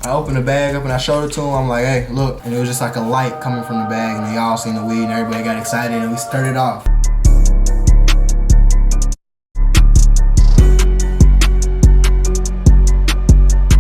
I opened the bag up and I showed it to him. I'm like, hey, look. And it was just like a light coming from the bag, and they all seen the weed and everybody got excited and we stirred it off.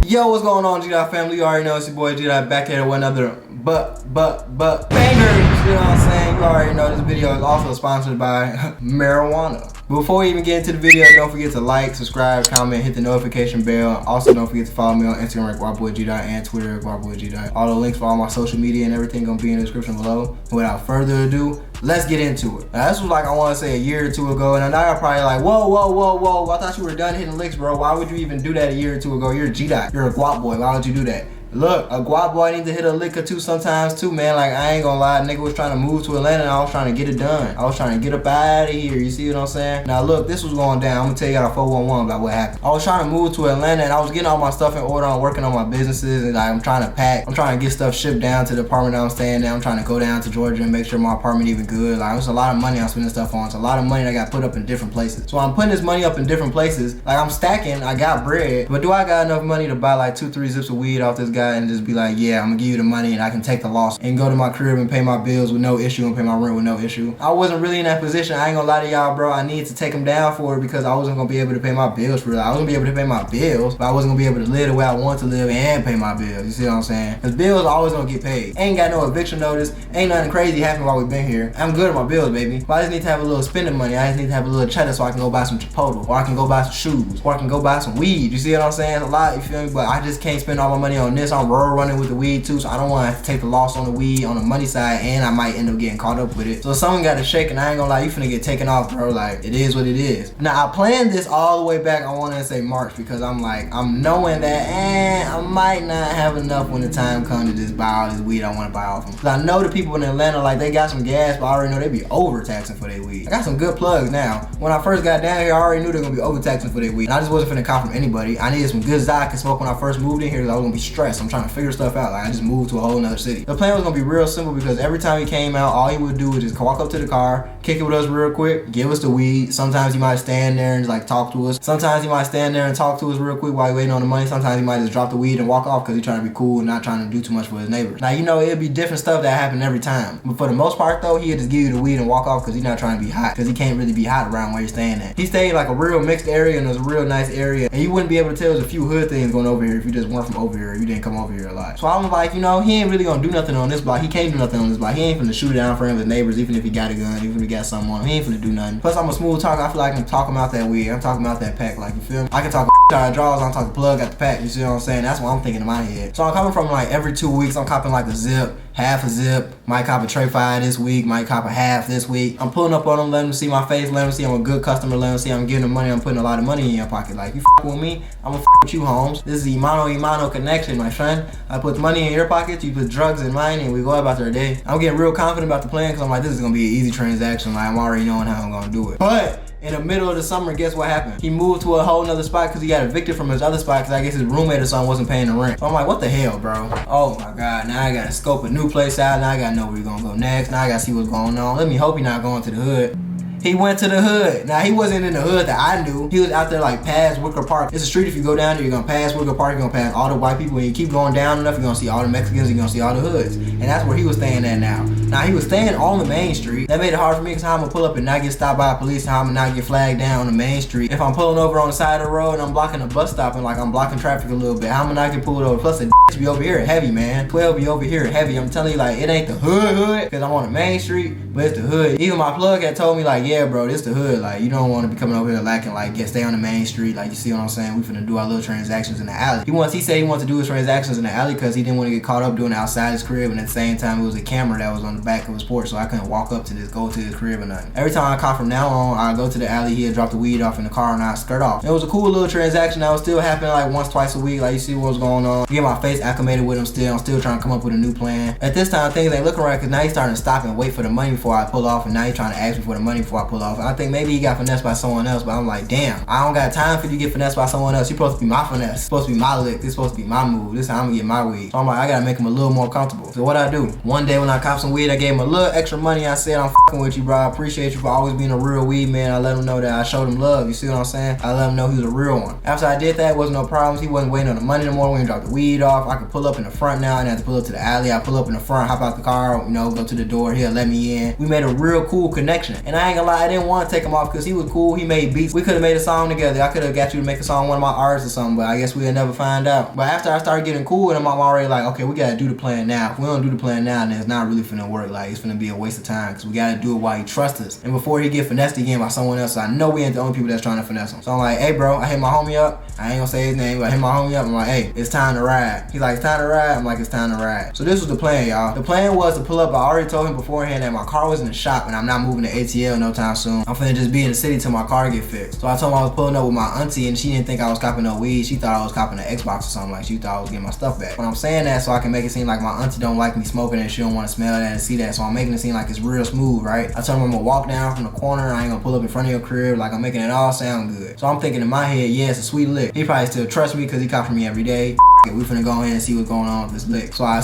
Yo, what's going on, G-Dot family? You already know it's your boy G-Dot back here with another banger. You know what I'm saying? You already know this video is also sponsored by marijuana. Before we even get into the video, don't forget to like, subscribe, comment, hit the notification bell. Also, don't forget to follow me on Instagram at GuapBoyG-Dot and Twitter at GuapBoyG-Dot. All the links for all my social media and everything gonna be in the description below. Without further ado, let's get into it. Now, this was like, I want to say a year or two ago, and now you're probably like, whoa, I thought you were done hitting licks, bro. Why would you even do that a year or two ago? You're a G-Dot. You're a guap boy. Why would you do that? Look, a guap boy need to hit a lick or two sometimes too, man. Like, I ain't gonna lie, nigga was trying to move to Atlanta and I was trying to get it done. I was trying to get up out of here, you see what I'm saying? Now look, this was going down. I'm gonna tell you out of 411 about what happened. I was trying to move to Atlanta and I was getting all my stuff in order. I'm working on my businesses and like, I'm trying to pack. I'm trying to get stuff shipped down to the apartment that I'm staying in. I'm trying to go down to Georgia and make sure my apartment even good. Like, there's a lot of money I'm spending stuff on. It's a lot of money that got put up in different places. So I'm putting this money up in different places. Like, I'm stacking, I got bread, but do I got enough money to buy like 2-3 zips of weed off this guy and just be like, yeah, I'm gonna give you the money and I can take the loss and go to my crib and pay my bills with no issue and pay my rent with no issue? I wasn't really in that position. I ain't gonna lie to y'all, bro. I needed to take him down for it because I wasn't gonna be able to pay my bills for real. I was gonna be able to pay my bills, but I wasn't gonna be able to live the way I want to live and pay my bills. You see what I'm saying? Because bills are always gonna get paid. Ain't got no eviction notice. Ain't nothing crazy happening while we've been here. I'm good at my bills, baby. But I just need to have a little spending money. I just need to have a little cheddar so I can go buy some Chipotle, or I can go buy some shoes, or I can go buy some weed. You see what I'm saying? A lot, you feel me? But I just can't spend all my money on this. I'm roll running with the weed too, so I don't want to have to take the loss on the weed on the money side, and I might end up getting caught up with it. So someone got to shake, and I ain't gonna lie, you finna get taken off, bro. Like, it is what it is. Now, I planned this all the way back, I want to say March, because I'm like, I'm knowing that, I might not have enough when the time comes to just buy all this weed I want to buy off them. Cause I know the people in Atlanta, like, they got some gas, but I already know they be overtaxing for their weed. I got some good plugs now. When I first got down here, I already knew they were gonna be overtaxing for their weed. And I just wasn't finna cop from anybody. I needed some good Zod I could smoke when I first moved in here, because I was gonna be stressed. I'm trying to figure stuff out. Like, I just moved to a whole nother city. The plan was gonna be real simple because every time he came out, all he would do was just walk up to the car, kick it with us real quick, give us the weed. Sometimes he might stand there and like talk to us. Sometimes he might stand there and talk to us real quick while he waiting on the money. Sometimes he might just drop the weed and walk off because he's trying to be cool and not trying to do too much for his neighbors. Now, you know, it'd be different stuff that happened every time. But for the most part though, he'd just give you the weed and walk off because he's not trying to be hot, because he can't really be hot around where you're staying at. He stayed like a real mixed area and it was a real nice area. And you wouldn't be able to tell there's a few hood things going over here if you just weren't from over here, if you didn't come over here a lot. So I was like, you know, he ain't really gonna do nothing on this block. He can't do nothing on this block. He ain't finna shoot it down for him with neighbors, even if he got a gun, even if he got something on him. He ain't finna do nothing. Plus, I'm a smooth talker. I feel like I can talk him out that weed. I'm talking about that pack, like, you feel me? I can talk out of draws, I'm talking plug at the pack, you see what I'm saying? That's what I'm thinking in my head. So I'm coming from like every 2 weeks, I'm copping like a zip, half a zip, might cop a tray 5 this week, might cop a half this week. I'm pulling up on them, letting them see my face, letting them see I'm a good customer, letting them see I'm giving them money, I'm putting a lot of money in your pocket. Like, you f with me, I'm gonna f with you, Holmes. This is the Imano connection, my friend. I put money in your pocket, you put drugs in mine, and we go about our day. I'm getting real confident about the plan because I'm like, this is gonna be an easy transaction. Like, I'm already knowing how I'm gonna do it. But in the middle of the summer, guess what happened? He moved to a whole nother spot because he got evicted from his other spot because I guess his roommate or something wasn't paying the rent. So I'm like, what the hell, bro? Oh my God, now I gotta scope a new place out. Now I gotta know where we're gonna go next. Now I gotta see what's going on. Let me hope he's not going to the hood. He went to the hood. Now, he wasn't in the hood that I knew. He was out there like past Wicker Park. It's a street, if you go down there, you're gonna pass Wicker Park, you're gonna pass all the white people. When you keep going down enough, you're gonna see all the Mexicans, you're gonna see all the hoods. And that's where he was staying at now. Now, he was staying on the main street. That made it hard for me because how I'm gonna pull up and not get stopped by police, how I'm gonna not get flagged down on the main street. If I'm pulling over on the side of the road and I'm blocking a bus stop and like I'm blocking traffic a little bit, how I'm gonna not get pulled over? Plus, the be over here heavy, man. 12 be over here heavy. I'm telling you, like, it ain't the hood because I'm on the main street, but it's the hood. Even my plug had told me, like, yeah, bro, this the hood. Like, you don't want to be coming over here lacking, like, stay on the main street. Like, you see what I'm saying? We finna do our little transactions in the alley. He said he wanted to do his transactions in the alley because he didn't want to get caught up doing it outside his crib, and at the same time, it was a camera that was on the back of his porch, so I couldn't walk up to this, go to his crib or nothing. Every time I cop from now on, I go to the alley, he'd drop the weed off in the car and I'd skirt off. It was a cool little transaction that was still happening like once, twice a week. Like, you see what was going on. Get my face acclimated with him still. I'm still trying to come up with a new plan. At this time, things ain't looking right because now he's starting to stop and wait for the money before I pull off, and now he's trying to ask me for the money before I pull off. And I think maybe he got finessed by someone else, but I'm like, damn, I don't got time for you to get finessed by someone else. You're supposed to be my finesse. It's supposed to be my lick. This is supposed to be my move. This is how I'm gonna get my weed. So I'm like, I gotta make him a little more comfortable. So what I do? One day when I cop some weed, I gave him a little extra money. I said, I'm fucking with you, bro. I appreciate you for always being a real weed man. I let him know that I showed him love. You see what I'm saying? I let him know he was a real one. After I did that, it wasn't no problems. He wasn't waiting on the money no more when he dropped the weed off. I could pull up in the front now and have to pull up to the alley. I pull up in the front, hop out the car, you know, go to the door, he'll let me in. We made a real cool connection. And I ain't gonna lie, I didn't want to take him off because he was cool, he made beats. We could have made a song together. I could have got you to make a song with one of my artists or something, but I guess we'll never find out. But after I started getting cool with him, I'm already like, okay, we gotta do the plan now. If we don't do the plan now, then it's not really finna work. Like, it's finna be a waste of time because we gotta do it while he trusts us. And before he get finessed again by someone else, I know we ain't the only people that's trying to finesse him. So I'm like, hey bro, I hit my homie up. I ain't gonna say his name, but I hit my homie up. I'm like, hey, it's time to ride. He's like, it's time to ride? I'm like, it's time to ride. So this was the plan, y'all. The plan was to pull up. I already told him beforehand that my car was in the shop and I'm not moving to ATL no time soon. I'm finna just be in the city till my car get fixed. So I told him I was pulling up with my auntie and she didn't think I was copping no weed. She thought I was copping an Xbox or something. Like, she thought I was getting my stuff back. But I'm saying that so I can make it seem like my auntie don't like me smoking and she don't want to smell that and see that. So I'm making it seem like it's real smooth, right? I told him I'm gonna walk down from the corner. I ain't gonna pull up in front of your crib. Like, I'm making it all sound good. So I'm thinking in my head, yeah, it's a sweet lick. He probably still trusts me because he cop from me every day. We finna go in and see what's going on with this lick. So I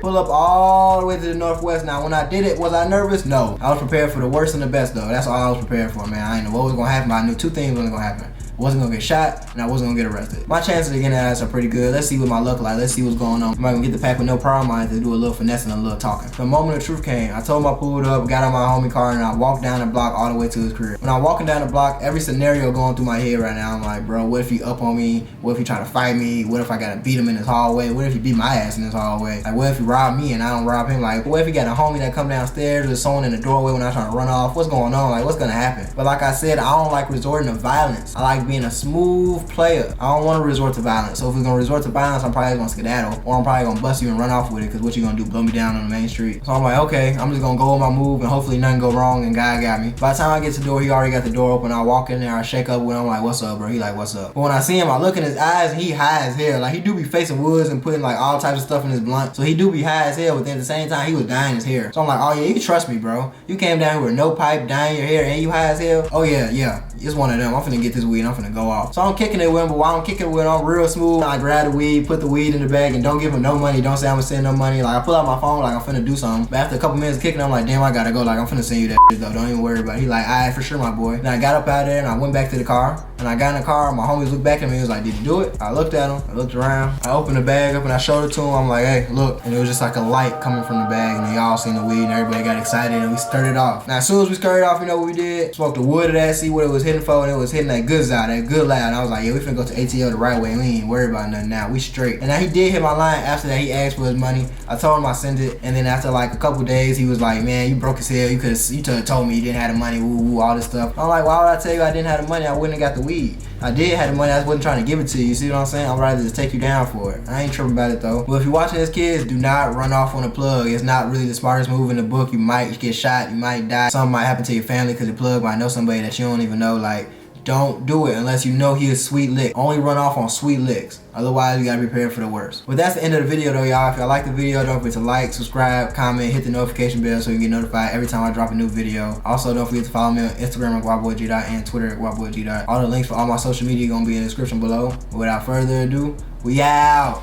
pull up all the way to the northwest. Now when I did it, was I nervous? No. I was prepared for the worst and the best though. That's all I was prepared for, man. I didn't know what was gonna happen, but I knew two things was gonna happen. I wasn't gonna get shot and I wasn't gonna get arrested. My chances of getting that ass are pretty good. Let's see what my luck like. Let's see what's going on. I'm not gonna get the pack with no problem. I had to do a little finesse and a little talking. The moment of truth came, I told him I pulled up, got on my homie car, and I walked down the block all the way to his crib. When I'm walking down the block, every scenario going through my head right now. I'm like, bro, what if he up on me? What if he try to fight me? What if I gotta beat him in his hallway? What if he beat my ass in his hallway? Like, what if he robbed me and I don't rob him? Like, what if he got a homie that come downstairs or someone in the doorway when I'm trying to run off? What's going on? Like, what's gonna happen? But like I said, I don't like resorting to violence. I like being a smooth player. I don't want to resort to violence. So if we're gonna resort to violence, I'm probably gonna skedaddle, or I'm probably gonna bust you and run off with it. Cause what you gonna do? Blow me down on the main street? So I'm like, okay, I'm just gonna go with my move and hopefully nothing go wrong. And God got me. By the time I get to the door, he already got the door open. I walk in there, I shake up with him. I'm like, what's up, bro? He like, what's up? But when I see him, I look in his eyes and he high as hell. Like, he do be facing woods and putting like all types of stuff in his blunt. So he do be high as hell. But then at the same time, he was dyeing his hair. So I'm like, oh yeah, you can trust me, bro. You came down here with no pipe, dyeing your hair, and you high as hell. Oh yeah. It's one of them. I'm finna get this weed and I'm finna go off. So I'm kicking it with him, but while I'm kicking it with him, I'm real smooth. I grab the weed, put the weed in the bag, and don't give him no money. Don't say I'm gonna send no money. Like, I pull out my phone like I'm finna do something. But after a couple minutes of kicking, I'm like, damn, I gotta go. Like, I'm finna send you that shit though. Don't even worry about it. He like, alright, for sure, my boy. Then I got up out there and I went back to the car. And I got in the car, my homies looked back at me and was like, did you do it? I looked at him, I looked around, I opened the bag up and I showed it to him. I'm like, hey, look. And it was just like a light coming from the bag and they all seen the weed and everybody got excited and we stirred it off. Now as soon as we stirred it off, you know what we did? Smoked the wood of that, see what it was hitting for, and it was hitting that good side, that good loud. And I was like, yeah, we finna go to ATL the right way and we ain't worried about nothing now. We straight. And now he did hit my line. After that, he asked for his money. I told him I sent it. And then after like a couple days, he was like, man, you broke as hell. You could've told me you didn't have the money, woo, all this stuff. I'm like, why would I tell you I didn't have the money? I wouldn't have got the weed. I did have the money, I just wasn't trying to give it to you. You see what I'm saying? I'd rather just take you down for it. I ain't tripping about it though. But if you're watching this, kids, do not run off on a plug. It's not really the smartest move in the book. You might get shot, you might die. Something might happen to your family because the plug might know somebody that you don't even know. Like, don't do it unless you know he is sweet lick. Only run off on sweet licks. Otherwise, you gotta be prepared for the worst. But that's the end of the video though, y'all. If y'all like the video, don't forget to like, subscribe, comment, hit the notification bell so you can get notified every time I drop a new video. Also, don't forget to follow me on Instagram at WildBoyG and Twitter at WildBoyG. All the links for all my social media gonna be in the description below. But without further ado, we out.